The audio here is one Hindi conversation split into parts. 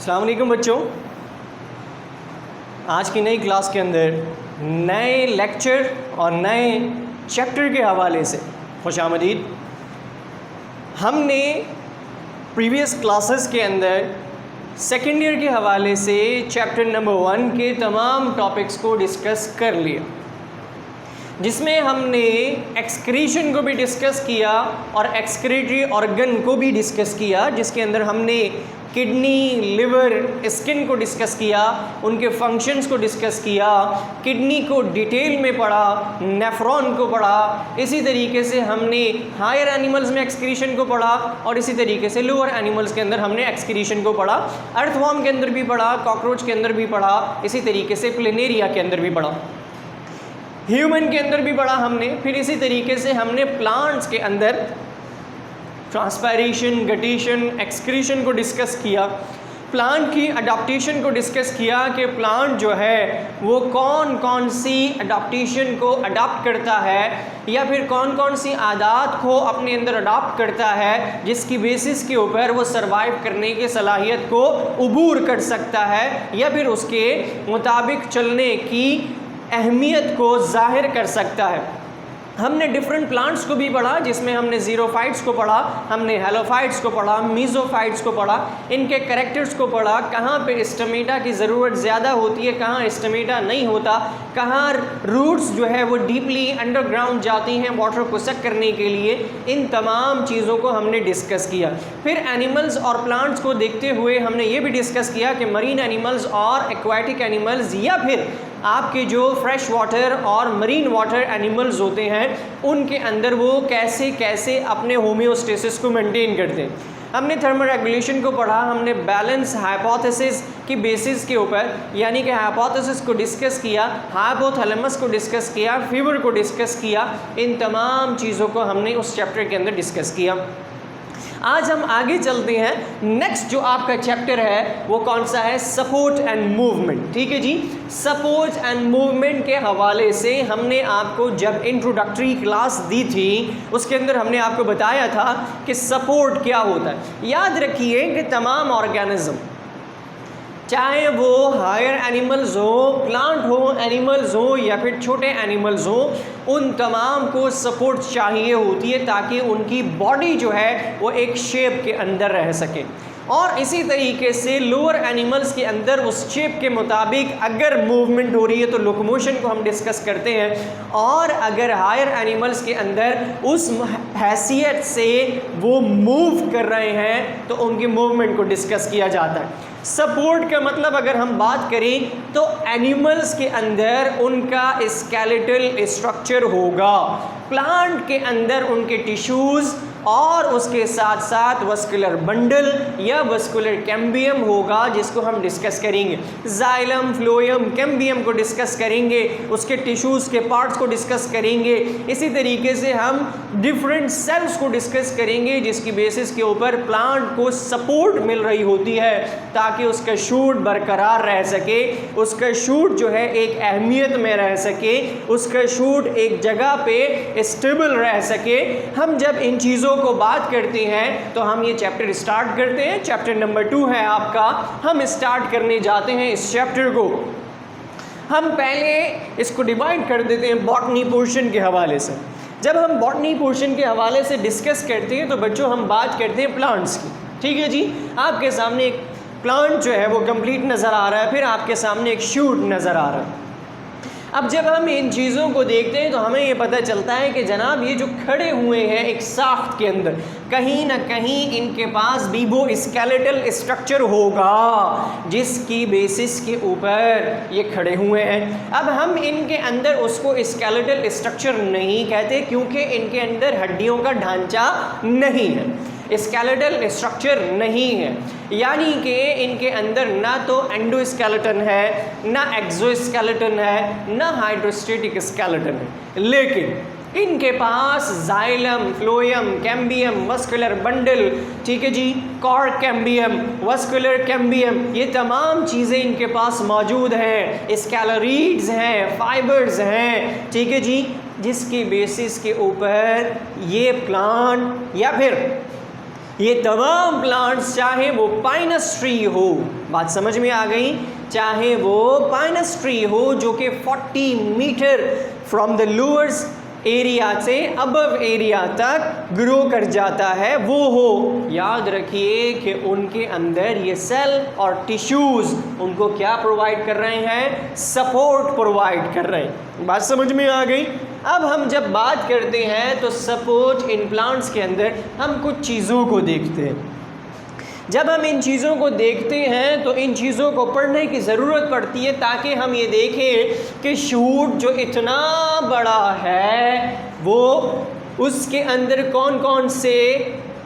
अस्सलाम वालेकुम बच्चों, आज की नई क्लास के अंदर नए लेक्चर और नए चैप्टर के हवाले से खुशामदीद। हमने प्रीवियस क्लासेस के अंदर सेकेंड ईयर के हवाले से चैप्टर नंबर 1 के तमाम टॉपिक्स को डिस्कस कर लिया, जिसमें हमने एक्सक्रीशन को भी डिस्कस किया और एक्सक्रीटरी ऑर्गन को भी डिस्कस किया, जिसके अंदर हमने किडनी, लिवर, स्किन को डिस्कस किया, उनके फंक्शंस को डिस्कस किया, किडनी को डिटेल में पढ़ा, नेफ्रॉन को पढ़ा, इसी तरीके से हमने हायर एनिमल्स में एक्सक्रीशन को पढ़ा और इसी तरीके से लोअर एनिमल्स के अंदर हमने एक्सक्रीशन को पढ़ा, अर्थवॉर्म के अंदर भी पढ़ा, कॉकरोच के अंदर भी पढ़ा, इसी तरीके से प्लेनेरिया के अंदर भी पढ़ा, ह्यूमन के अंदर भी पढ़ा हमने। फिर इसी तरीके से हमने प्लांट्स के अंदर ट्रांसपायरेशन, गटेशन, एक्सक्रीशन को डिस्कस किया, प्लांट की अडाप्टेशन को डिस्कस किया कि प्लांट जो है वो कौन कौन सी अडाप्टेशन को अडाप्ट करता है या फिर कौन कौन सी आदत को अपने अंदर अडाप्ट करता है, जिसकी बेसिस के ऊपर वो सरवाइव करने की सलाहियत को उबूर कर सकता है या फिर उसके मुताबिक चलने की अहमियत को जाहिर कर सकता है। हमने डिफरेंट प्लांट्स को भी पढ़ा, जिसमें हमने ज़ीरोफाइट्स को पढ़ा, हमने हेलोफाइट्स को पढ़ा, मीज़ोफाइट्स को पढ़ा, इनके कैरेक्टर्स को पढ़ा, कहाँ पे स्टमेटा की ज़रूरत ज़्यादा होती है, कहाँ स्टमेटा नहीं होता, कहाँ रूट्स जो है वो डीपली अंडरग्राउंड जाती हैं वाटर को सक करने के लिए। इन तमाम चीज़ों को हमने डिस्कस किया। फिर एनिमल्स और प्लांट्स को देखते हुए हमने ये भी डिस्कस किया कि मरीन एनिमल्स और एक्वाटिक एनिमल्स या फिर आपके जो फ्रेश वाटर और मरीन वाटर एनिमल्स होते हैं उनके अंदर वो कैसे कैसे अपने होम्योस्टेसिस को मेंटेन करते हैं। हमने थर्मोरेगुलेशन को पढ़ा, हमने बैलेंस हाइपोथेसिस की बेसिस के ऊपर यानी कि हाइपोथेसिस को डिस्कस किया, हाइपोथैलेमस को डिस्कस किया, फीवर को डिस्कस किया। इन तमाम चीज़ों को हमने उस चैप्टर के अंदर डिस्कस किया। आज हम आगे चलते हैं। नेक्स्ट जो आपका चैप्टर है वो कौन सा है? Support and movement. ठीक है जी, सपोर्ट एंड मूवमेंट के हवाले से हमने आपको जब इंट्रोडक्टरी क्लास दी थी उसके अंदर हमने आपको बताया था कि सपोर्ट क्या होता है। याद रखिए कि तमाम ऑर्गेनिज्म, चाहे वो हायर एनिमल्स हो, प्लांट हो, एनिमल्स हो या फिर छोटे एनिमल्स हो, उन तमाम को सपोर्ट चाहिए होती है ताकि उनकी बॉडी जो है वो एक शेप के अंदर रह सके। और इसी तरीके से लोअर एनिमल्स के अंदर उस शेप के मुताबिक अगर मूवमेंट हो रही है तो लोकोमोशन को हम डिस्कस करते हैं, और अगर हायर एनिमल्स के अंदर उस हैसियत से वो मूव कर रहे हैं तो उनकी मूवमेंट को डिस्कस किया जाता है। सपोर्ट का मतलब अगर हम बात करें तो एनिमल्स के अंदर उनका स्केलेटल स्ट्रक्चर होगा, प्लांट के अंदर उनके टिश्यूज़ और उसके साथ साथ वस्कुलर बंडल या वस्कुलर कैम्बियम होगा, जिसको हम डिस्कस करेंगे। जाइलम, फ्लोएम, कैम्बियम को डिस्कस करेंगे, उसके टिश्यूज़ के पार्ट्स को डिस्कस करेंगे। इसी तरीके से हम डिफरेंट सेल्स को डिस्कस करेंगे जिसकी बेसिस के ऊपर प्लांट को सपोर्ट मिल रही होती है ताकि उसका शूट बरकरार रह सके, उसका शूट जो है एक अहमियत में रह सके, उसका शूट एक जगह पे स्टेबल रह सके। हम जब इन चीज़ों को बात करते हैं तो हम ये चैप्टर स्टार्ट करते हैं। चैप्टर नंबर 2 है आपका। हम स्टार्ट करने जाते हैं इस चैप्टर को। हम पहले इसको डिवाइड कर देते हैं बॉटनी पोर्शन के हवाले से। जब हम बॉटनी पोर्शन के हवाले से डिस्कस करते हैं तो बच्चों हम बात करते हैं प्लांट्स की। ठीक है जी, आपके सामने एक प्लांट जो है वो कंप्लीट नज़र आ रहा है, फिर आपके सामने एक शूट नज़र आ रहा है। अब जब हम इन चीज़ों को देखते हैं तो हमें ये पता चलता है कि जनाब ये जो खड़े हुए हैं एक साफ्ट के अंदर, कहीं ना कहीं इनके पास भी वो स्केलेटल स्ट्रक्चर होगा जिसकी बेसिस के ऊपर ये खड़े हुए हैं। अब हम इनके अंदर उसको स्केलेटल स्ट्रक्चर नहीं कहते क्योंकि इनके अंदर हड्डियों का ढांचा नहीं है, स्केलेटल स्ट्रक्चर नहीं है, यानी कि इनके अंदर ना तो एंडोस्केलेटन है, ना एक्सोस्केलेटन है, ना हाइड्रोस्टेटिक स्केलेटन है, लेकिन इनके पास xylem, phloem, cambium, vascular bundle, ठीक है जी, कॉर्ड कैम्बियम, वस्कुलर कैम्बियम, ये तमाम चीज़ें इनके पास मौजूद हैं, स्कैलरीड्स हैं, फाइबर्स हैं, ठीक है जी, जिसकी बेसिस के ऊपर ये प्लांट या फिर ये तमाम प्लांट्स, चाहे वो पाइनस ट्री हो बात समझ में आ गई? चाहे वो पाइनस ट्री हो जो कि 40 metre from the lowers area से अबव एरिया तक ग्रो कर जाता है, वो हो, याद रखिए कि उनके अंदर ये सेल और टिश्यूज़ उनको क्या प्रोवाइड कर रहे हैं? सपोर्ट प्रोवाइड कर रहे हैं। बात समझ में आ गई? अब हम जब बात करते हैं तो सपोज इन प्लांट्स के अंदर हम कुछ चीज़ों को देखते हैं। जब हम इन चीज़ों को देखते हैं तो इन चीज़ों को पढ़ने की ज़रूरत पड़ती है ताकि हम ये देखें कि शूट जो इतना बड़ा है वो उसके अंदर कौन कौन से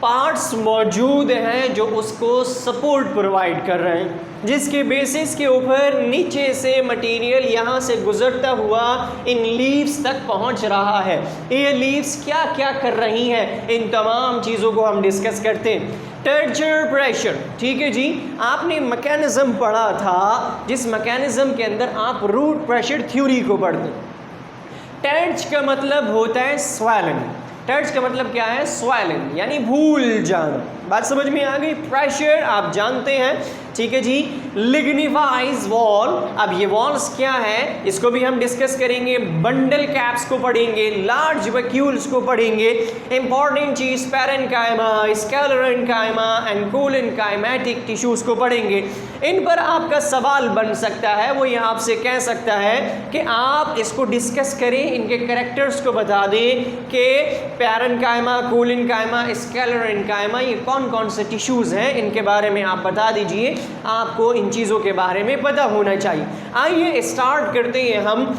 पार्ट्स मौजूद हैं जो उसको सपोर्ट प्रोवाइड कर रहे हैं, जिसके बेसिस के ऊपर नीचे से मटेरियल यहाँ से गुजरता हुआ इन लीव्स तक पहुँच रहा है। ये लीव्स क्या क्या कर रही हैं, इन तमाम चीज़ों को हम डिस्कस करते हैं। टेम्परेचर प्रेशर, ठीक है जी, आपने मैकेनिज़्म पढ़ा था जिस मैकेनिज़्म के अंदर आप रूट प्रेशर थ्योरी को पढ़ते। टेंच का मतलब होता है स्वेलिंग। टेंच का मतलब क्या है? स्वेलिंग, यानी भूल जाना। बात समझ में आ गई? प्रेशर आप जानते हैं, ठीक है जी। लिग्निफाइज वॉल, अब ये वॉल्स क्या है इसको भी हम डिस्कस करेंगे। बंडल कैप्स को पढ़ेंगे, लार्ज वैक्यूल्स को पढ़ेंगे। इंपॉर्टेंट चीज पैरेन्काइमा, स्केलेरेन्काइमा एंड कोलिन्काइमेटिक टिश्यूज को पढ़ेंगे। इन पर आपका सवाल बन सकता है, वो ये आपसे कह सकता है कि आप इसको डिस्कस करें, इनके कैरेक्टर्स को बता दें कि पैरेन्काइमा, कोलिन्काइमा, स्केलेरेन्काइमा ये कौन कौन से टिश्यूज़ हैं, इनके बारे में आप बता दीजिए। आपको इन चीज़ों के बारे में पता होना चाहिए। आइए स्टार्ट करते हैं हम।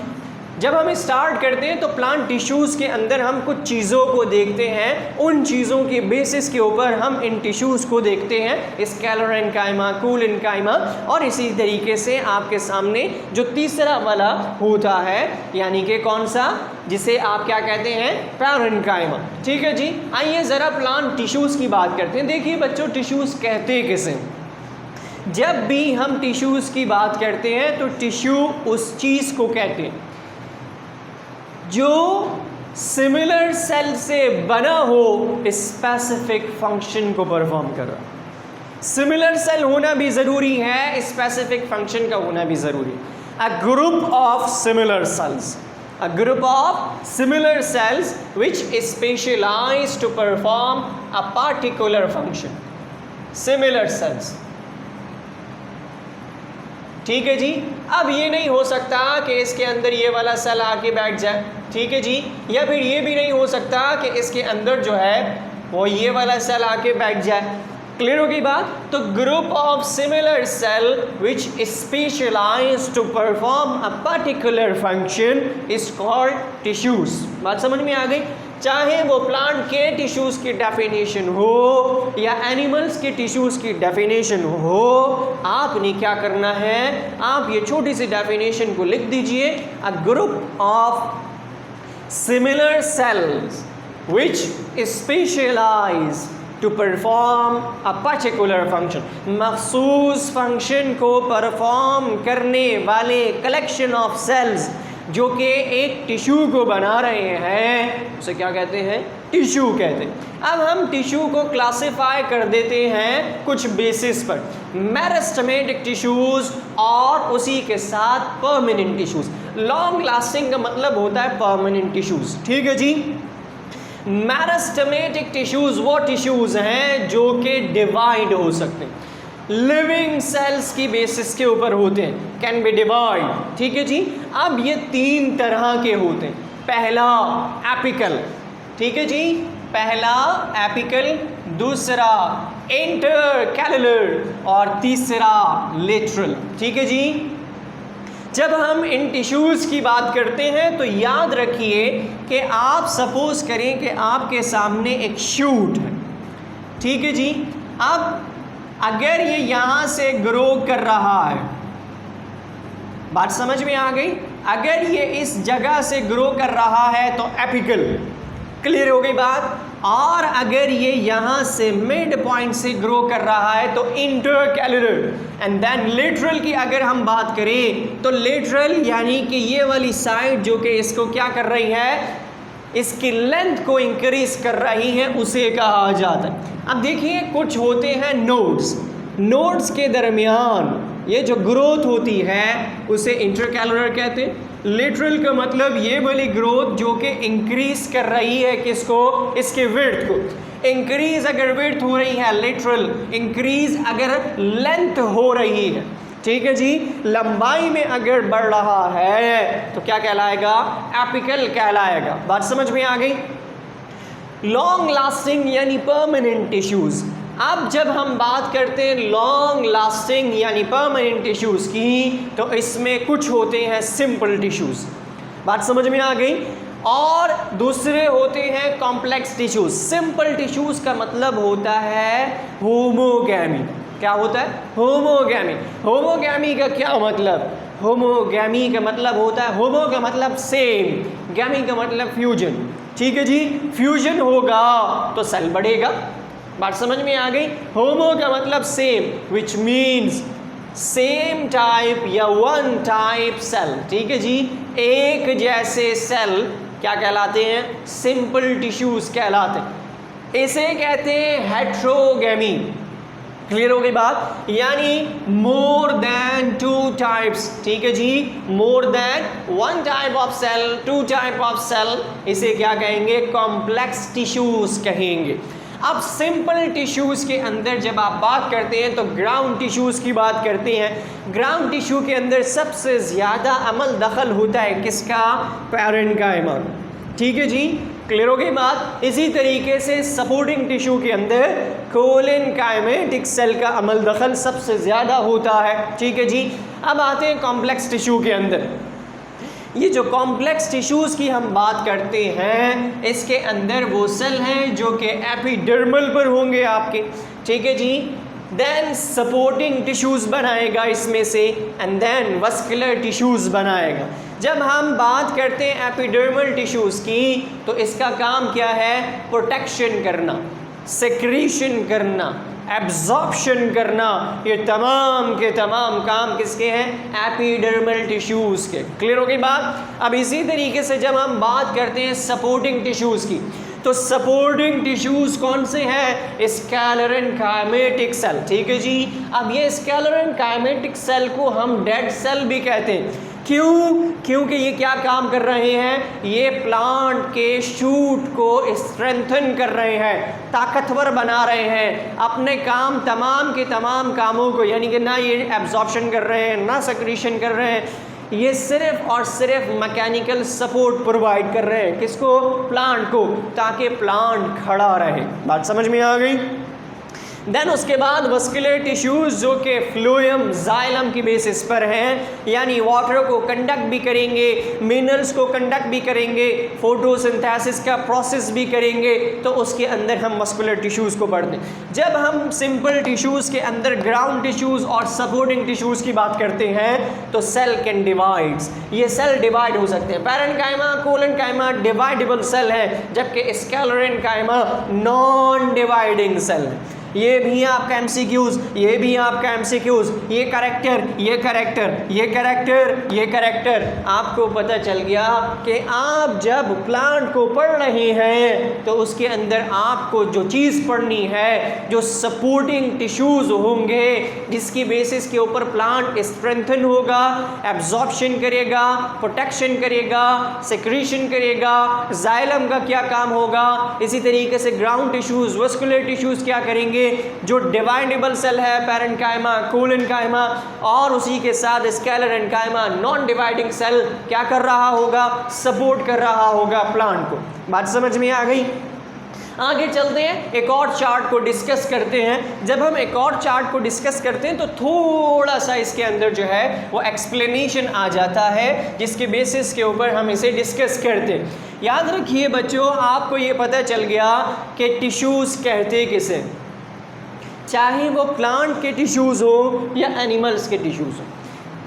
जब हम स्टार्ट करते हैं तो प्लांट टिश्यूज़ के अंदर हम कुछ चीज़ों को देखते हैं, उन चीज़ों के बेसिस के ऊपर हम इन टिश्यूज़ को देखते हैं, स्केलेरेन्काइमा, कोलिन्काइमा, और इसी तरीके से आपके सामने जो तीसरा वाला होता है, यानी कि कौन सा, जिसे आप क्या कहते हैं? पैरेन्काइमा। ठीक है जी। आइए ज़रा प्लांट टिश्यूज़ की बात करते हैं। देखिए बच्चों, टिश्यूज़ कहते किसे? जब भी हम टिश्यूज़ की बात करते हैं तो टिश्यू उस चीज़ को कहते हैं जो सिमिलर सेल से बना हो, स्पेसिफिक फंक्शन को परफॉर्म कर रहा है। सिमिलर सेल होना भी ज़रूरी है, स्पेसिफिक फंक्शन का होना भी ज़रूरी है। अ group of similar sales, a group of similar cells which is specialized to perform a particular function. Similar cells, ठीक है जी। अब ये नहीं हो सकता कि इसके अंदर ये वाला सेल आके बैठ जाए, ठीक है जी, या फिर ये भी नहीं हो सकता कि इसके अंदर जो है वो ये वाला सेल आके बैठ जाए। क्लियर हो गई बात? तो group of similar cell which specialise to perform a particular function is called tissues. बात समझ में आ गई? चाहे वो प्लांट के टिश्यूज़ की डेफिनेशन हो या एनिमल्स के टिश्यूज़ की डेफिनेशन हो, आपने क्या करना है? आप ये छोटी सी डेफिनेशन को लिख दीजिए। A group of similar cells which specialise to perform a particular function, मखसूस फंक्शन को परफॉर्म करने वाले कलेक्शन ऑफ सेल्स जो कि एक टिश्यू को बना रहे हैं, उसे क्या कहते हैं? टिश्यू कहते हैं। अब हम टिश्यू को क्लासिफाई कर देते हैं कुछ बेसिस पर, मेरिस्टेमेटिक टिश्यूज़ और उसी के साथ परमानेंट टिश्यूज़। लॉन्ग लास्टिंग का मतलब होता है परमानेंट टिश्यूज़, ठीक है जी। मेरिस्टेमेटिक टिश्यूज़ वो टिश्यूज़ हैं जो कि डिवाइड हो सकते हैं, लिविंग सेल्स की बेसिस के ऊपर होते हैं, कैन बी डिवाइड, ठीक है जी। अब ये तीन तरह के होते हैं। पहला एपिकल, ठीक है जी, पहला एपिकल, दूसरा इंटरकैलुलर और तीसरा लेटरल, ठीक है जी। जब हम इन टिश्यूज़ की बात करते हैं तो याद रखिए कि आप सपोज करें कि आपके सामने एक शूट है, ठीक है जी। अब अगर ये यहाँ से ग्रो कर रहा है, बात समझ में आ गई? अगर ये इस जगह से ग्रो कर रहा है तो एपिकल, क्लियर हो गई बात? और अगर ये यहाँ से मिड पॉइंट से ग्रो कर रहा है तो इंटरकैलुलर। एंड देन लेटरल की अगर हम बात करें तो लेटरल यानी कि ये वाली साइड जो कि इसको क्या कर रही है, इसकी लेंथ को इंक्रीज कर रही है, उसे कहा जाता है। अब देखिए कुछ होते हैं नोड्स, नोड्स के दरमियान ये जो ग्रोथ होती है उसे इंटरकैलुलर कहते हैं। लेटरल का मतलब ये वाली ग्रोथ जो कि इंक्रीज कर रही है किसको, इसके विड्थ को। इंक्रीज अगर विड्थ हो रही है लेटरल, इंक्रीज अगर लेंथ हो रही है, ठीक है जी, लंबाई में अगर बढ़ रहा है तो क्या कहलाएगा, एपिकल कहलाएगा। बात समझ में आ गई। लॉन्ग लास्टिंग यानी परमानेंट टिश्यूज। अब जब हम बात करते हैं लॉन्ग लास्टिंग यानी परमानेंट टिश्यूज की, तो इसमें कुछ होते हैं सिंपल टिश्यूज, बात समझ में आ गई, और दूसरे होते हैं कॉम्प्लेक्स टिश्यूज। सिंपल टिश्यूज का मतलब होता है होमोगैमी। क्या होता है, होमोगैमी। होमोगैमी का क्या मतलब, होमोगैमी का मतलब होता है, होमो का मतलब सेम, गैमी का मतलब फ्यूजन, ठीक है जी। फ्यूजन होगा तो सेल बढ़ेगा, बात समझ में आ गई। होमो का मतलब same, which means same type या वन टाइप सेल, ठीक है जी। एक जैसे सेल क्या कहलाते हैं, सिंपल टिश्यूज कहलाते हैं। इसे कहते हैं हेट्रोगैमी। क्लियर हो गई बात, यानी मोर देन टू टाइप्स, ठीक है जी, more than one type of cell, two type of cell, इसे क्या कहेंगे, कॉम्प्लेक्स टिश्यूज कहेंगे। अब सिंपल टिश्यूज के अंदर जब आप बात करते हैं तो ग्राउंड टिश्यूज की बात करते हैं। ग्राउंड टिश्यू के अंदर सबसे ज़्यादा अमल दखल होता है किसका, पैरेन्काइमा, ठीक है जी। क्लियर हो गई बात। इसी तरीके से सपोर्टिंग टिश्यू के अंदर कोलिनकाइमेटिक सेल का अमल दखल सबसे ज़्यादा होता है, ठीक है जी। अब आते हैं कॉम्प्लेक्स टिश्यू के अंदर। ये जो कॉम्प्लेक्स टिश्यूज़ की हम बात करते हैं, इसके अंदर वो सेल हैं जो कि एपिडर्मल पर होंगे आपके, ठीक है जी। देन सपोर्टिंग टिश्यूज़ बनाएगा इसमें से, एंड देन वस्कुलर टिश्यूज़ बनाएगा। जब हम बात करते हैं एपिडर्मल टिश्यूज़ की, तो इसका काम क्या है, प्रोटेक्शन करना, सेक्रीशन करना, एब्जॉर्प्शन करना, ये तमाम के तमाम काम किसके हैं, एपिडर्मल टिश्यूज़ के। क्लियर हो गई बात। अब इसी तरीके से जब हम बात करते हैं सपोर्टिंग टिश्यूज़ की, तो सपोर्टिंग टिश्यूज़ कौन से हैं, स्क्लेरेन्काइमेटिक सेल, ठीक है जी। अब ये स्क्लेरेन्काइमेटिक सेल को हम डेड सेल भी कहते हैं। क्यों, क्योंकि ये क्या काम कर रहे हैं, ये प्लांट के शूट को स्ट्रेंथन कर रहे हैं, ताकतवर बना रहे हैं, अपने काम तमाम के तमाम कामों को, यानी कि ना ये एब्जॉर्प्शन कर रहे हैं ना सेक्रीशन कर रहे हैं, ये सिर्फ और सिर्फ मैकेनिकल सपोर्ट प्रोवाइड कर रहे हैं, किसको, प्लांट को, ताकि प्लांट खड़ा रहे। बात समझ में आ गई। देन उसके बाद वस्कुलर टिश्यूज़ जो कि फ्लोएम जाइलम की बेसिस पर हैं, यानी वाटर को कंडक्ट भी करेंगे, मिनरल्स को कंडक्ट भी करेंगे, फोटोसिंथेसिस का प्रोसेस भी करेंगे, तो उसके अंदर हम मस्कुलर टिश्यूज़ को पढ़ते हैं। जब हम सिंपल टिश्यूज़ के अंदर ग्राउंड टिश्यूज़ और सपोर्टिंग टिश्यूज़ की बात करते हैं, तो सेल कैन डिवाइड्स, ये सेल डिवाइड हो सकते हैं। पैरेन्काइमा, कोलिनकाइमा डिवाइडेबल सेल है, जबकि स्क्लेरेन्काइमा नॉन डिवाइडिंग सेल है। ये भी आपका एमसीक्यूज, ये भी आपका एमसीक्यूज, ये करेक्टर, ये करेक्टर, ये करेक्टर, ये करेक्टर। आपको पता चल गया कि आप जब प्लांट को पढ़ रहे हैं तो उसके अंदर आपको जो चीज़ पढ़नी है, जो सपोर्टिंग टिश्यूज़ होंगे, जिसकी बेसिस के ऊपर प्लांट स्ट्रेंथन होगा, एब्जॉर्प्शन करेगा, प्रोटेक्शन करेगा, सेक्रीशन करेगा, जाइलम का क्या काम होगा, इसी तरीके से ग्राउंड टिश्यूज़, वस्कुलर टिश्यूज़ क्या करेंगे, जो डिवाइडेबल सेल है पैरेन्काइमा, कोलिनकाइमा, और उसी के साथ स्क्लेरेन्काइमा नॉन डिवाइडिंग सेल क्या कर रहा होगा, सपोर्ट कर रहा होगा प्लांट को। बात समझ में आ गई। आगे चलते हैं, एक और चार्ट को डिस्कस करते हैं। जब हम एक और चार्ट को डिस्कस करते हैं तो थोड़ा सा इसके अंदर जो है वो एक्सप्लेनेशन आ जाता है, जिसके बेसिस के ऊपर हम इसे डिस्कस करते हैं। याद रखिए बच्चों, आपको ये पता चल गया कि टिश्यूज़ कहते किसे, चाहे वो प्लांट के टिश्यूज़ हो या एनिमल्स के टिश्यूज़ हो।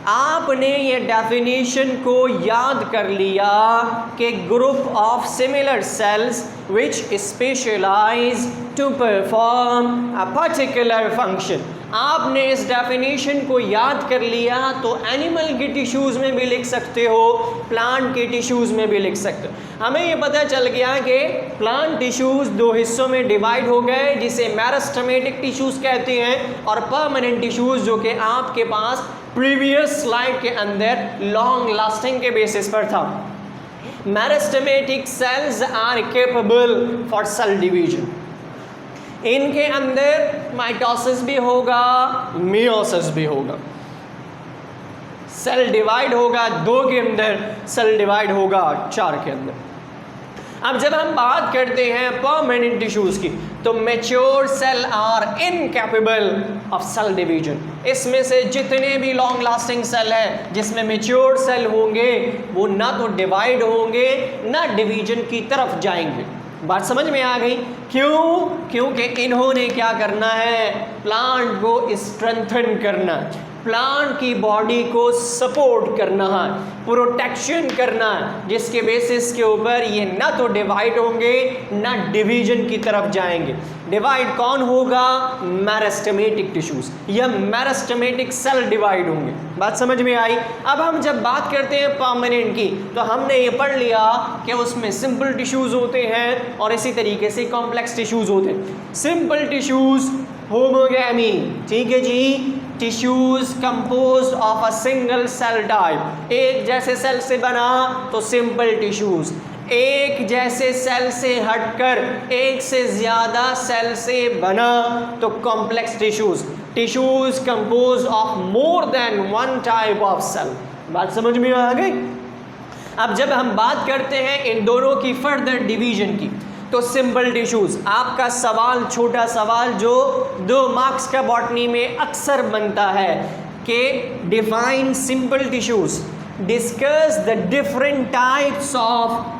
आपने ये डेफिनेशन को याद कर लिया कि group of similar cells which specialise to perform a particular function. आपने इस डेफिनेशन को याद कर लिया तो एनिमल के टिश्यूज़ में भी लिख सकते हो, प्लांट के टिश्यूज़ में भी लिख सकते हो। हमें ये पता चल गया कि प्लांट टिश्यूज़ दो हिस्सों में डिवाइड हो गए, जिसे मेरिस्टेमेटिक टिश्यूज़ कहते हैं और परमानेंट टिश्यूज़, जो कि आपके पास प्रीवियस स्लाइड के अंदर लॉन्ग लास्टिंग के बेसिस पर था। Meristematic cells are capable for cell division. इनके अंदर माइटोसिस भी होगा, मियोसिस भी होगा, सेल डिवाइड होगा 2 के अंदर, सेल डिवाइड होगा 4 के अंदर। अब जब हम बात करते हैं परमानेंट टिश्यूज की, तो mature cell are incapable of cell division. इसमें से जितने भी लॉन्ग लास्टिंग सेल है जिसमें मैच्योर सेल होंगे, वो ना तो डिवाइड होंगे ना डिवीजन की तरफ जाएंगे। बात समझ में आ गई? क्यों? क्योंकि इन्होंने क्या करना है, प्लांट को स्ट्रेंथन करना, प्लांट की बॉडी को सपोर्ट करना है, प्रोटेक्शन करना है, जिसके बेसिस के ऊपर ये ना तो डिवाइड होंगे ना डिवीजन की तरफ जाएंगे। डिवाइड कौन होगा? मेरिस्टेमेटिक टिश्यूज या मेरिस्टेमेटिक सेल डिवाइड होंगे। बात समझ में आई? अब हम जब बात करते हैं परमानेंट की, तो हमने ये पढ़ लिया कि उसमें सिंपल टिश्यूज होते हैं और इसी तरीके से कॉम्प्लेक्स टिश्यूज होते हैं। सिंपल टिश्यूज होमोगैमी, ठीक है जी, tissues composed of a single cell type, एक जैसे सेल से बना तो सिंपल टिश्यूज, एक जैसे सेल से हटकर एक से ज़्यादा सेल से बना तो complex tissues, tissues composed of more than one type of cell. बात समझ में आ गई? अब जब हम बात करते हैं इन दोनों की फर्दर डिवीजन की, तो सिंपल टिश्यूज, आपका सवाल, छोटा सवाल जो 2 मार्क्स का बॉटनी में अक्सर बनता है कि define simple tissues, discuss the different types of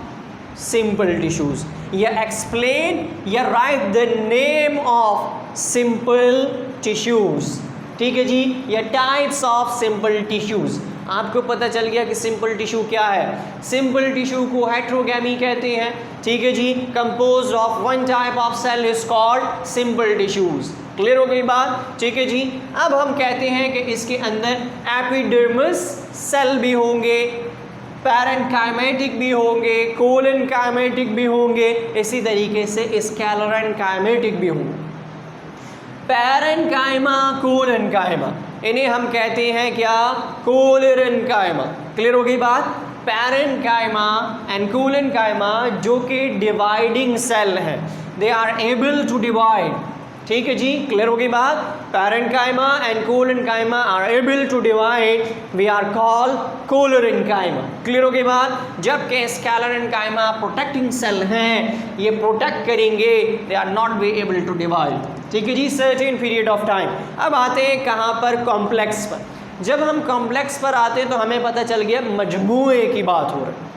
simple tissues, या एक्सप्लेन या right the name of simple tissues. ठीक है जी, या टाइप्स ऑफ सिंपल टिश्यूज। आपको पता चल गया कि सिंपल टिश्यू क्या है। सिंपल टिश्यू को हेट्रोगैमी कहते हैं, ठीक है जी, composed of one type of cell is called simple tissues. Clear हो गई बात? ठीक है जी। अब हम कहते हैं कि इसके अंदर एपिडर्मिस सेल भी होंगे, पैरेन्काइमेटिक भी होंगे, कोलेनकाइमेटिक भी होंगे, इसी तरीके से स्क्लेरेनकाइमेटिक भी होंगे। पैरेन्काइमा, कोलेनकाइमा, इन्हें हम कहते हैं क्या? कोलेनकाइमा। क्लियर हो गई बात? पैरेन्काइमा एंड कोलेनकाइमा जो कि डिवाइडिंग सेल है, they are able to divide. ठीक है जी, क्लियर हो गई बात? Parenchyma and collenchyma are able to divide, we are called collenchyma. Clear हो गई बात? जबकि स्क्लेरेनकाइमा प्रोटेक्टिंग सेल हैं, ये प्रोटेक्ट करेंगे, they are not be able to divide. ठीक है जी, सर्टेन पीरियड ऑफ टाइम। अब आते हैं कहाँ पर? कॉम्प्लेक्स पर। जब हम कॉम्प्लेक्स पर आते हैं तो हमें पता चल गया मजमूए की बात हो रही है।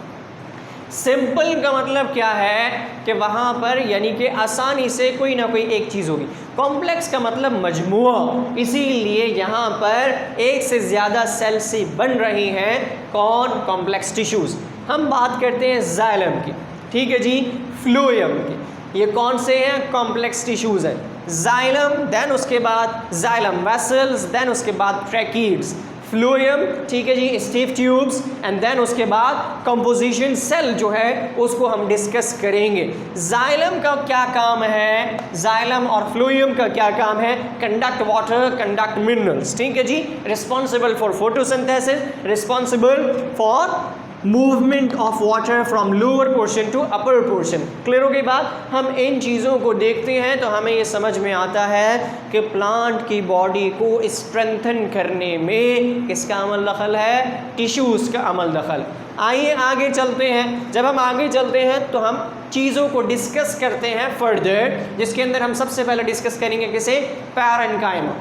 सिंपल का मतलब क्या है कि वहाँ पर यानी कि आसानी से कोई ना कोई एक चीज़ होगी। कॉम्प्लेक्स का मतलब मजमुआ, इसीलिए यहाँ पर एक से ज़्यादा सेल से बन रही हैं कौन? Complex tissues. हम बात करते हैं जाइलम की, ठीक है जी, फ्लोएम की। ये कौन से हैं? कॉम्प्लेक्स टिश्यूज़ हैं। जाइलम, देन उसके बाद जाइलम वेसल्स, देन उसके बाद ट्रैकीड्स, फ्लोएम, ठीक है जी, स्टीफ ट्यूब्स, एंड देन उसके बाद कंपोजिशन सेल जो है उसको हम डिस्कस करेंगे। जाइलम का क्या काम है? जाइलम और फ्लोएम का क्या काम है? Conduct water, conduct minerals. ठीक है जी, responsible for photosynthesis, responsible for movement of water from lower portion to upper portion. Clear हो गई बात? हम इन चीज़ों को देखते हैं तो हमें ये समझ में आता है कि प्लांट की बॉडी को स्ट्रेंथन करने में किसका अमल दखल है? टिश्यूज़ का अमल दखल। आइए आगे चलते हैं। जब हम आगे चलते हैं तो हम चीज़ों को डिस्कस करते हैं फर्दर, जिसके अंदर हम सबसे पहले डिस्कस करेंगे किसे? पैरेन्काइमा।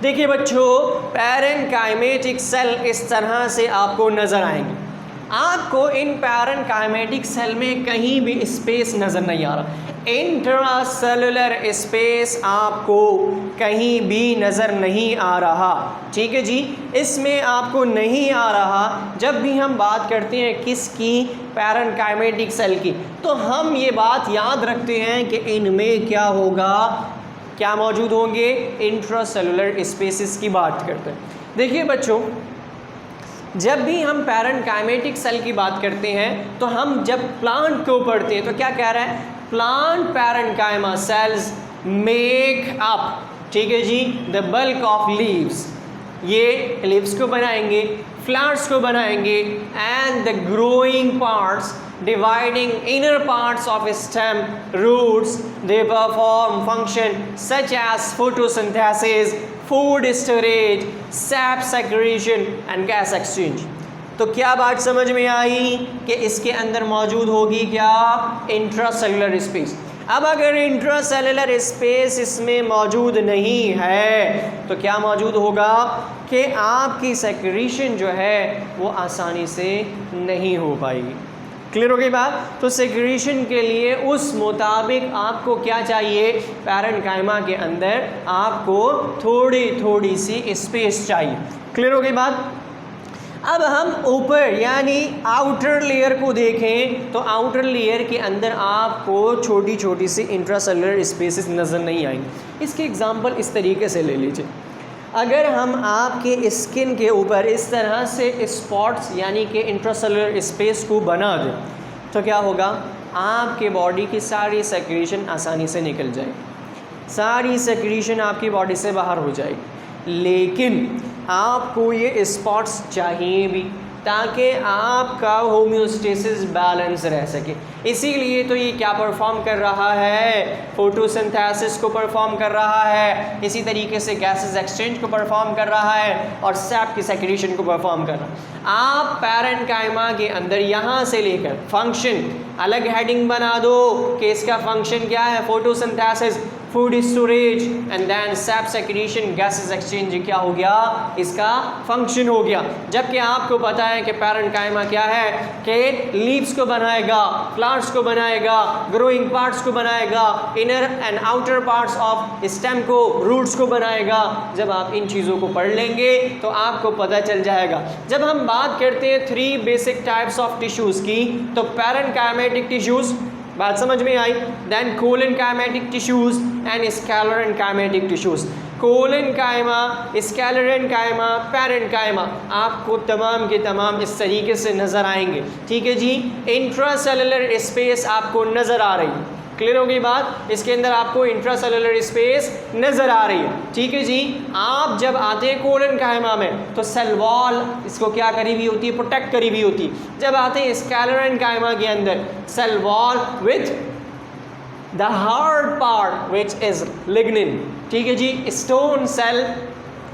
देखिए बच्चों, पैरेन्काइमेटिक सेल इस तरह से आपको नज़र आएंगे। आपको इन पैरेन्काइमेटिक सेल में कहीं भी स्पेस नज़र नहीं आ रहा। इंट्रासेलुलर स्पेस आपको कहीं भी नज़र नहीं आ रहा। ठीक है जी, इसमें आपको नहीं आ रहा। जब भी हम बात करते हैं किसकी? पैरेन्काइमेटिक सेल की, तो हम ये बात याद रखते हैं कि इनमें क्या होगा क्या मौजूद होंगे, इंट्रासेलुलर स्पेसिस की बात करते हैं। देखिए बच्चों, जब भी हम पैरेन्काइमेटिक सेल की बात करते हैं तो हम जब प्लांट को पढ़ते हैं तो क्या कह रहा है, plant parenchyma sales make up, ठीक है जी, द बल्क ऑफ लीव्स, ये लीव्स को बनाएंगे, फ्लावर्स को बनाएंगे, and the growing parts dividing inner parts of stem roots, they perform function such as photosynthesis, food storage, sap secretion and gas exchange। तो क्या बात समझ में आई कि इसके अंदर मौजूद होगी क्या, इंट्रासेलुलर स्पेस। अब अगर इंट्रासेलुलर स्पेस इसमें मौजूद नहीं है तो क्या मौजूद होगा कि आपकी सेक्रेशन जो है वो आसानी से नहीं हो पाएगी। क्लियर हो गई बात। तो सेक्रेशन के लिए उस मुताबिक आपको क्या चाहिए, पैरेन्काइमा के अंदर आपको थोड़ी थोड़ी सी स्पेस चाहिए। क्लियर हो गई बात। अब हम ऊपर यानी आउटर लेयर को देखें तो आउटर लेयर के अंदर आपको छोटी छोटी सी इंट्रासेलुलर स्पेसेस नज़र नहीं आएंगी। इसकी एग्जांपल इस तरीके से ले लीजिए, अगर हम आपके स्किन के ऊपर इस तरह से स्पॉट्स यानी कि इंट्रासेलुलर स्पेस को बना दें तो क्या होगा, आपके बॉडी की सारी सेक्रेशन आसानी से निकल जाएगी, सारी सेक्रेशन आपकी बॉडी से बाहर हो जाएगी। लेकिन आपको ये स्पॉट्स चाहिए भी ताकि आपका होम्योस्टेसिस बैलेंस रह सके। इसीलिए तो ये क्या परफॉर्म कर रहा है, फोटोसिंथेसिस को परफॉर्म कर रहा है, इसी तरीके से गैसेस एक्सचेंज को परफॉर्म कर रहा है और सैप की सेक्रेशन को परफॉर्म कर रहा है। आप पैरेन्काइमा के अंदर यहाँ से लेकर फंक्शन अलग हेडिंग बना दो कि इसका फंक्शन क्या है, photosynthesis, food storage and then sap secretion, gases exchange, क्या हो गया, इसका फंक्शन हो गया। जबकि आपको पता है कि पैरेन्काइमा क्या है कि लीव्स को बनाएगा, फ्लावर्स को बनाएगा, ग्रोइंग पार्ट्स को बनाएगा, inner and outer parts of stem को, रूट्स को बनाएगा। जब आप इन चीज़ों को पढ़ लेंगे तो आपको पता चल जाएगा। जब हम बात करते हैं 3 बेसिक टाइप्स ऑफ टिश्यूज़ की तो पैरेन्काइमेटिक टिश्यूज़, बात समझ में आई, then collenchymatic tissues and sclerenchymatic tissues. Collenchyma, sclerenchyma, parenchyma आपको तमाम के तमाम इस तरीके से नज़र आएंगे। ठीक है जी, इंट्रासेलुलर स्पेस आपको नज़र आ रही है। क्लियर हो गई बात। इसके अंदर आपको इंट्रासेलुलर स्पेस नज़र आ रही है। ठीक है जी। आप जब आते हैं कोलेनकाइमा में तो सेल वॉल इसको क्या करी हुई होती है, प्रोटेक्ट करी हुई होती है। जब आते हैं स्कैलरेन्काइमा के अंदर cell wall with the hard part which is lignin. ठीक है जी, स्टोन सेल,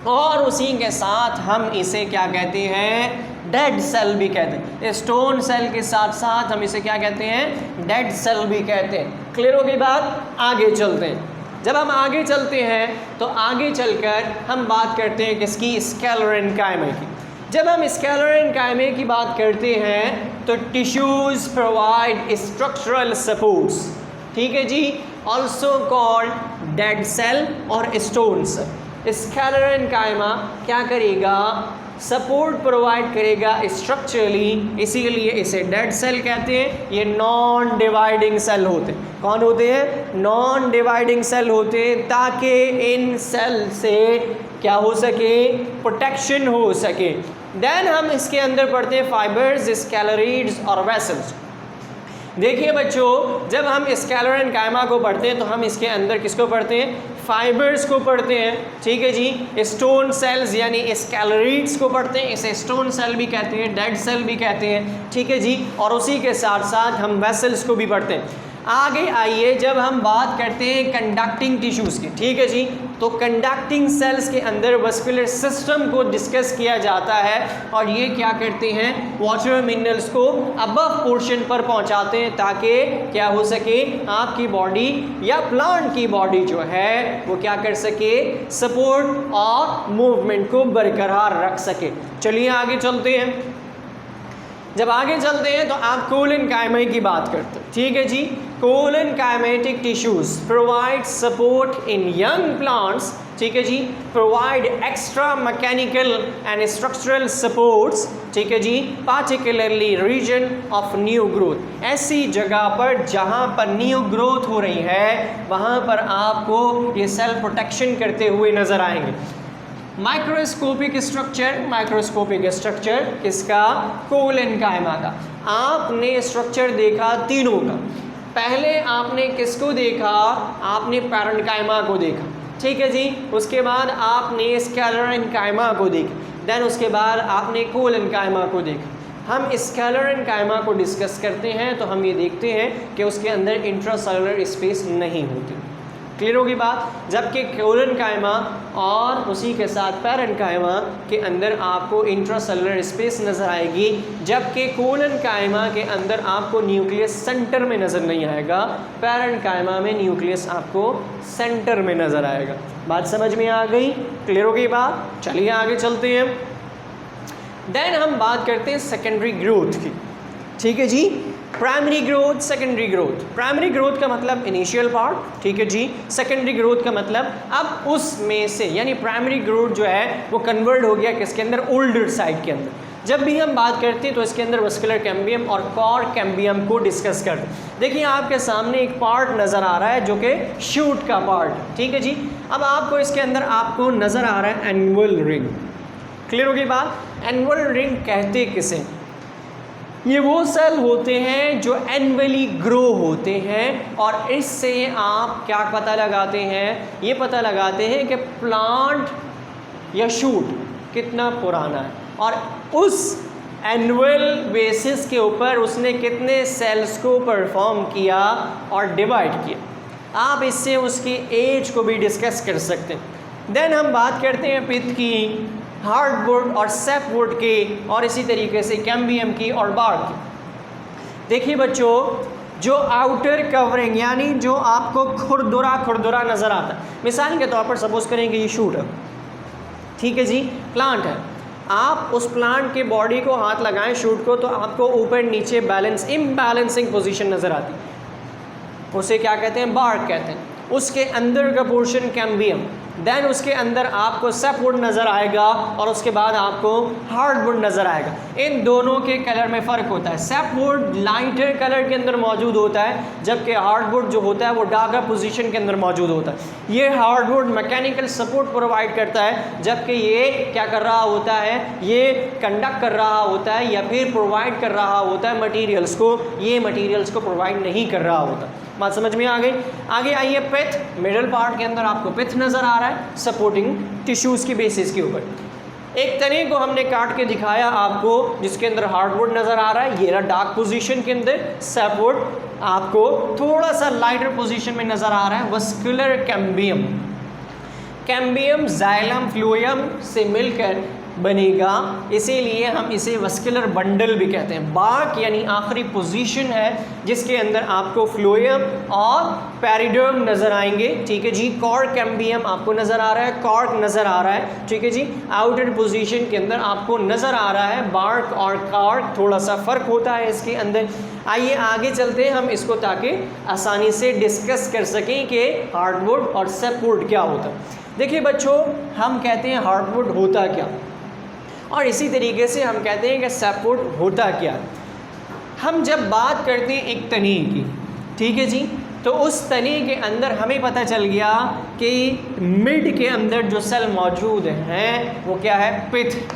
और उसी के साथ हम इसे क्या कहते हैं, डेड सेल भी कहते हैं। स्टोन सेल के साथ साथ हम इसे क्या कहते हैं, डेड सेल भी कहते हैं। क्लियर हो गई बात। आगे चलते हैं। जब हम आगे चलते हैं तो आगे चलकर हम बात करते हैं किसकी, स्कैलरेन्काइमा की। जब हम स्कैलरेन्काइमा की बात करते हैं तो टिश्यूज़ प्रोवाइड स्ट्रक्चरल सपोर्ट्स। ठीक है जी, ऑल्सो कॉल्ड डेड सेल और स्टोन सेल। स्कैलरेन्काइमा क्या करेगा, सपोर्ट प्रोवाइड करेगा स्ट्रक्चरली, इसीलिए इसे डेड सेल कहते हैं। ये नॉन डिवाइडिंग सेल होते हैं। कौन होते हैं, नॉन डिवाइडिंग सेल होते हैं, ताकि इन सेल से क्या हो सके, प्रोटेक्शन हो सके। देन हम इसके अंदर पढ़ते हैं फाइबर्स, स्कैलरीड्स और वेसल्स। देखिए बच्चों, जब हम स्कैलरेन्काइमा को पढ़ते हैं तो हम इसके अंदर किसको पढ़ते हैं, फाइबर्स को पढ़ते हैं। ठीक है जी, स्टोन सेल्स यानी स्कैलरीड्स को पढ़ते हैं, इसे स्टोन सेल भी कहते हैं, डेड सेल भी कहते हैं। ठीक है जी, और उसी के साथ साथ हम वेसल्स को भी पढ़ते हैं। आगे आइए, जब हम बात करते हैं कंडक्टिंग टिश्यूज़ की, ठीक है जी, तो कंडक्टिंग सेल्स के अंदर वस्कुलर सिस्टम को डिस्कस किया जाता है और ये क्या करते हैं, वाटर मिनरल्स को अबव पोर्शन पर पहुंचाते हैं ताकि क्या हो सके, आपकी बॉडी या प्लांट की बॉडी जो है वो क्या कर सके, सपोर्ट और मूवमेंट को बरकरार रख सके। चलिए आगे चलते हैं। जब आगे चलते हैं तो आप कोलेनकाइमा की बात करते हैं। ठीक है जी, collenchymatic tissues provide support in young plants ठीक है जी, provide extra mechanical and structural supports, ठीक है जी, particularly region of new growth, ऐसी जगह पर जहां पर न्यू ग्रोथ हो रही है वहां पर आपको ये सेल प्रोटेक्शन करते हुए नजर आएंगे। माइक्रोस्कोपिक स्ट्रक्चर किसका? कोलेनकाइमा का। आपने स्ट्रक्चर देखा तीनों का। पहले आपने किसको देखा? आपने पैरेन्काइमा को देखा, ठीक है जी। उसके बाद आपने स्केलेरेन्काइमा को देखा, देन उसके बाद आपने कोलेनकाइमा को देखा। हम स्केलेरेन्काइमा को डिस्कस करते हैं तो हम ये देखते हैं कि उसके अंदर इंट्रासेलुलर स्पेस नहीं होती। क्लियर होगी बात? जबकि कोलेनकाइमा और उसी के साथ पैरेन्काइमा के अंदर आपको इंट्रासेलुलर स्पेस नज़र आएगी, जबकि कोलेनकाइमा के अंदर आपको न्यूक्लियस सेंटर में नज़र नहीं आएगा, पैरेन्काइमा में न्यूक्लियस आपको सेंटर में नज़र आएगा। बात समझ में आ गई? क्लियर होगी बात? चलिए आगे चलते हैं। देन हम बात करते हैं सेकेंडरी ग्रोथ की, ठीक है जी। Primary growth, secondary growth. Primary growth का मतलब इनिशियल पार्ट, ठीक है जी। सेकेंडरी ग्रोथ का मतलब अब उसमें से, यानी प्राइमरी ग्रोथ जो है वो कन्वर्ट हो गया किसके अंदर? ओल्डर साइड के अंदर। जब भी हम बात करते हैं तो इसके अंदर वस्कुलर कैम्बियम और कॉर कैम्बियम को डिस्कस करते हैं। देखिए आपके सामने एक पार्ट नज़र आ रहा है जो कि शूट का पार्ट, ठीक है जी। अब आपको इसके अंदर आपको नज़र आ रहा है एनुअल रिंग। क्लियर होगी बात? एनुअल रिंग कहते किसे? ये वो सेल होते हैं जो एनुअली ग्रो होते हैं और इससे आप क्या पता लगाते हैं? ये पता लगाते हैं कि प्लांट या शूट कितना पुराना है और उस एनुअल बेसिस के ऊपर उसने कितने सेल्स को परफॉर्म किया और डिवाइड किया। आप इससे उसकी एज को भी डिस्कस कर सकते हैं। देन हम बात करते हैं पित्त की, हार्डवुड और सैपवुड के, और इसी तरीके से कैम्बियम की और बार्क की। देखिए बच्चों, जो आउटर कवरिंग यानी जो आपको खुरदुरा नज़र आता है, मिसाल के तौर पर सपोज करेंगे ये शूट है, ठीक है जी, प्लांट है। आप उस प्लांट के बॉडी को हाथ लगाएं शूट को तो आपको ऊपर नीचे बैलेंस इम्बैलेंसिंग पोजीशन नज़र आती है, उसे क्या कहते हैं? बार्क कहते हैं। उसके अंदर का पोर्शन कैम्बियम, देन उसके अंदर आपको सैपवुड नज़र आएगा और उसके बाद आपको हार्डवुड नज़र आएगा। इन दोनों के कलर में फ़र्क होता है। सैपवुड लाइटर कलर के अंदर मौजूद होता है, जबकि हार्डवुड जो होता है वो डार्कर पोजीशन के अंदर मौजूद होता है। ये हार्डवुड मैकेनिकल सपोर्ट प्रोवाइड करता है, जबकि ये क्या कर रहा होता है? ये कंडक्ट कर रहा होता है या फिर प्रोवाइड कर रहा होता है मटीरियल्स को, ये मटीरियल्स को प्रोवाइड नहीं कर रहा होता। बात समझ में आ गई? आगे आइए, पित्त, मिडल पार्ट के अंदर आपको पित्त नज़र आ रहा है सपोर्टिंग टिश्यूज़ की बेसिस के ऊपर। एक तने को हमने काट के दिखाया आपको जिसके अंदर हार्डवुड नज़र आ रहा है, ये रहा डार्क पोजीशन के अंदर, सैपवुड आपको थोड़ा सा लाइटर पोजीशन में नज़र आ रहा है। Vascular cambium, cambium xylem phloem से मिलकर बनेगा, इसीलिए हम इसे वस्कुलर बंडल भी कहते हैं। बार्क यानी आखिरी पोजीशन है जिसके अंदर आपको फ्लोएम और पेरिडर्म नज़र आएंगे, ठीक है जी। कॉर्ड कैम्बियम आपको नज़र आ रहा है, कॉर्क नज़र आ रहा है, ठीक है जी। आउटर पोजीशन के अंदर आपको नज़र आ रहा है बार्क और कॉर्क, थोड़ा सा फ़र्क होता है इसके अंदर। आइए आगे चलते हैं हम इसको, ताकि आसानी से डिस्कस कर सकें कि हार्डवुड और सैपवुड क्या होता है। देखिए बच्चों, हम कहते हैं हार्डवुड होता क्या, और इसी तरीके से हम कहते हैं कि सैपवुड होता क्या। हम जब बात करते हैं एक तने की, ठीक है जी, तो उस तने के अंदर हमें पता चल गया कि मिड के अंदर जो सेल मौजूद हैं वो क्या है? पित्त।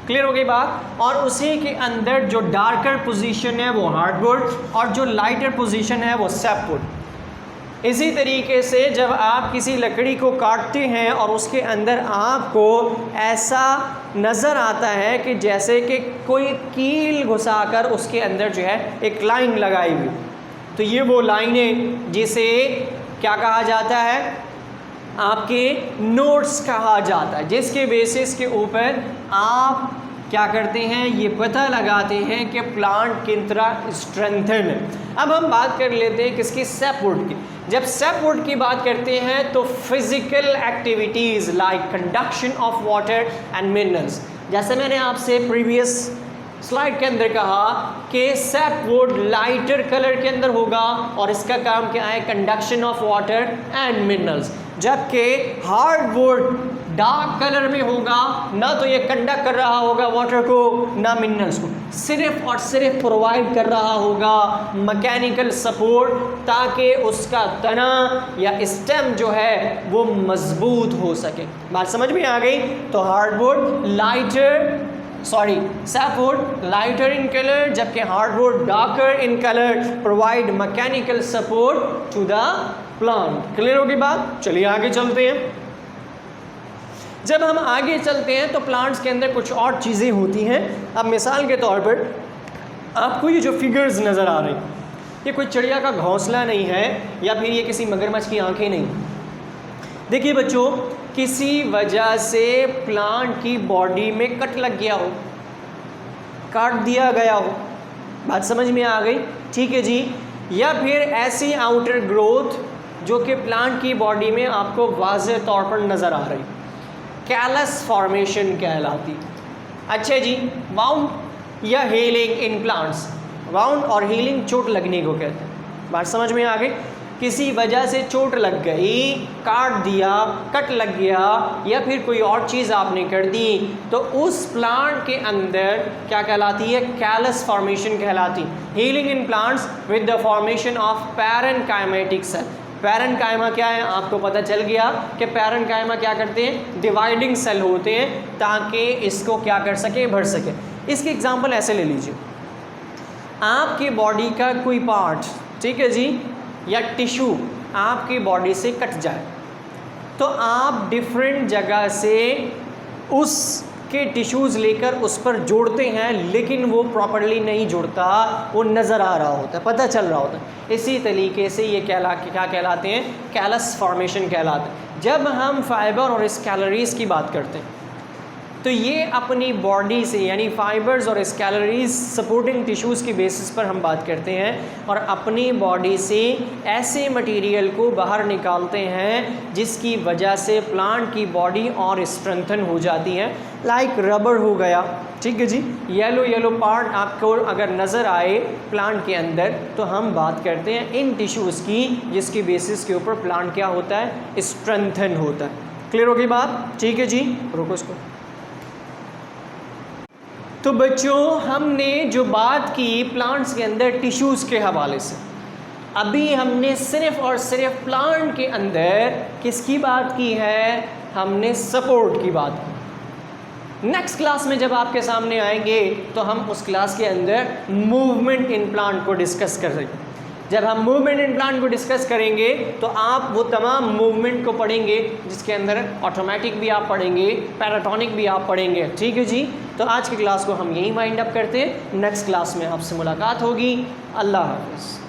क्लियर हो गई बात? और उसी के अंदर जो डार्कर पोजीशन है वो हार्डवुड और जो लाइटर पोजीशन है वो सैपवुड। इसी तरीके से जब आप किसी लकड़ी को काटते हैं और उसके अंदर आपको ऐसा नज़र आता है कि जैसे कि कोई कील घुसाकर उसके अंदर जो है एक लाइन लगाई हुई, तो ये वो लाइनें जिसे क्या कहा जाता है? आपके नोट्स कहा जाता है, जिसके बेसिस के ऊपर आप क्या करते हैं? ये पता लगाते हैं कि प्लांट किन तरह स्ट्रेंथन है। अब हम बात कर लेते हैं किसकी? सैपवुड की। जब सैपवुड की बात करते हैं तो physical activities like conduction of water and minerals, जैसे मैंने आपसे प्रीवियस स्लाइड के अंदर कहा कि सैपवुड लाइटर कलर के अंदर होगा और इसका काम क्या है? Conduction of water and minerals. जबकि हार्डवुड डार्क कलर में होगा, ना तो ये कंडक्ट कर रहा होगा वाटर को ना मिनरल्स को, सिर्फ और सिर्फ प्रोवाइड कर रहा होगा मैकेनिकल सपोर्ट, ताकि उसका तना या स्टेम जो है वो मजबूत हो सके। बात समझ में आ गई? तो heartwood sapwood lighter in colour, जबकि heartwood darker in colour, provide mechanical support to the plant. Clear होगी बात? चलिए आगे चलते हैं। जब हम आगे चलते हैं तो प्लांट्स के अंदर कुछ और चीज़ें होती हैं। अब मिसाल के तौर पर आपको ये जो फिगर्स नज़र आ रही, ये कोई चिड़िया का घोंसला नहीं है या फिर ये किसी मगरमच्छ की आंखें नहीं। देखिए बच्चों, किसी वजह से प्लांट की बॉडी में कट लग गया हो, काट दिया गया हो, बात समझ में आ गई? ठीक है जी। या फिर ऐसी आउटर ग्रोथ जो कि प्लांट की बॉडी में आपको वाज़ेह तौर पर नज़र आ रही, कैलस फॉर्मेशन कहलाती। अच्छा जी, वाउंड या हीलिंग इन प्लांट्स, वाउंड और हीलिंग चोट लगने को कहते हैं। बात समझ में आ गई? किसी वजह से चोट लग गई, काट दिया, कट लग गया या फिर कोई और चीज़ आपने कर दी, तो उस प्लांट के अंदर क्या कहलाती है? कैलस फॉर्मेशन कहलाती। Healing in plants with the formation of parenchymatic cell. Parenchyma क्या है? आपको पता चल गया कि पैरेनकाइमा क्या करते हैं? डिवाइडिंग सेल होते हैं ताकि इसको क्या कर सके? भर सके। इसकी एग्जांपल ऐसे ले लीजिए, आपकी बॉडी का कोई पार्ट, ठीक है जी, या टिश्यू आपकी बॉडी से कट जाए, तो आप डिफरेंट जगह से उसके टिश्यूज़ लेकर उस पर जोड़ते हैं, लेकिन वो प्रॉपरली नहीं जुड़ता, वो नज़र आ रहा होता है, पता चल रहा होता है। इसी तरीके से ये क्या कहलाते हैं? कैलस फॉर्मेशन कहलाते हैं। जब हम फाइबर और स्कैलरीज़ की बात करते हैं तो ये अपनी बॉडी से, यानी फाइबर्स और स्कैलरीज सपोर्टिंग टिश्यूज़ की बेसिस पर हम बात करते हैं और अपनी बॉडी से ऐसे मटेरियल को बाहर निकालते हैं जिसकी वजह से प्लांट की बॉडी और स्ट्रेंथन हो जाती है। लाइक रबर हो गया, ठीक है जी। येलो पार्ट आपको अगर नज़र आए प्लांट के अंदर, तो हम बात करते हैं इन टिश्यूज़ की जिसकी बेसिस के ऊपर प्लांट क्या होता है? स्ट्रेंथन होता है। क्लियर होगी बात? ठीक है जी, रोको इसको। तो बच्चों, हमने जो बात की प्लांट्स के अंदर टिश्यूज़ के हवाले से, अभी हमने सिर्फ और सिर्फ प्लांट के अंदर किसकी बात की है? हमने सपोर्ट की बात की। नेक्स्ट क्लास में जब आपके सामने आएंगे तो हम उस क्लास के अंदर मूवमेंट इन प्लांट को डिस्कस करेंगे। जब हम मूवमेंट इन प्लांट को डिस्कस करेंगे तो आप वो तमाम मूवमेंट को पढ़ेंगे जिसके अंदर ऑटोमेटिक भी आप पढ़ेंगे, पैराटोनिक भी आप पढ़ेंगे, ठीक है जी। तो आज की क्लास को हम यहीं वाइंड अप करते हैं। नेक्स्ट क्लास में आपसे मुलाकात होगी। अल्लाह हाफ़िज़।